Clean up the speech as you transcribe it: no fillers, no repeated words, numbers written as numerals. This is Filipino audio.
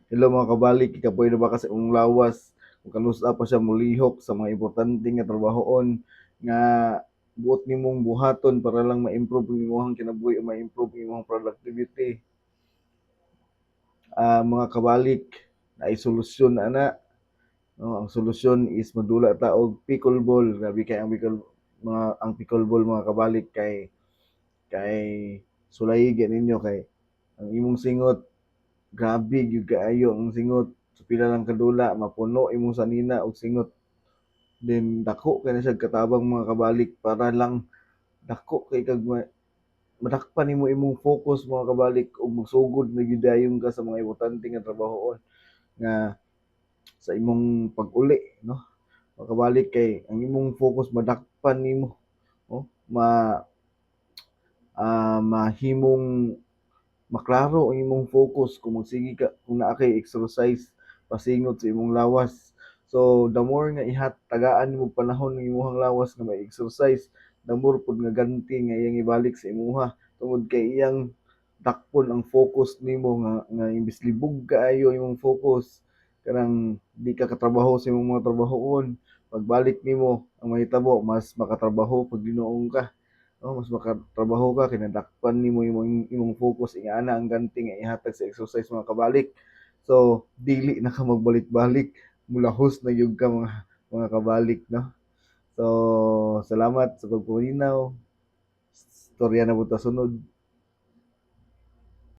Hello mga kabalik, ikapoy na ba kasi ang lawas kung kanusa pa siya mulihok sa mga importante nga trabahoon nga buot nimong buhaton para lang ma-improve ang imong kinabuhi o ma-improve ang imong productivity. Mga kabalik, na solusyon ana. No, ang solusyon is madula ta og pickleball. Grabe kay ang pickleball mga kabalik kay sulay ninyo kay ang imong singot grabe gyud kaayo ang singot. So, pila lang kadula mapuno imong sanina og singot. Then dako kay na siya katabang mga kabalik para lang dako kay kag madakpan nimo imong focus mga kabalik ug magsugod na gyud dayon ka sa mga importante nga trabahoon nga sa imong pag-uli, no? Mga kabalik kay ang imong focus madakpan nimo, no? Mahimong maklaro ang imong focus kung magsige ka kung naa kay exercise pasingot sa imong lawas. So the more nga tagaan nimo panahon ng imong lawas nga may exercise, the more pud nga ganti nga iyang ibalik sa imuha tungod kay iyang dakpon ang focus nimo nga imbis libog kaayo imong focus kanang di ka katrabaho sa imong mga trabahoon, pagbalik nimo ang mahitabo mas makatrabaho pag Ginoong ka. Oh, mas makatrabaho ka kinadakpan nimo imong focus ingana ang ganti nga ihatag sa exercise mga kabalik. So dili na ka magbalik-balik, mulahos na gyud ka mga kabalik, no? So salamat sa pagpaminaw. Storya na buta sunod.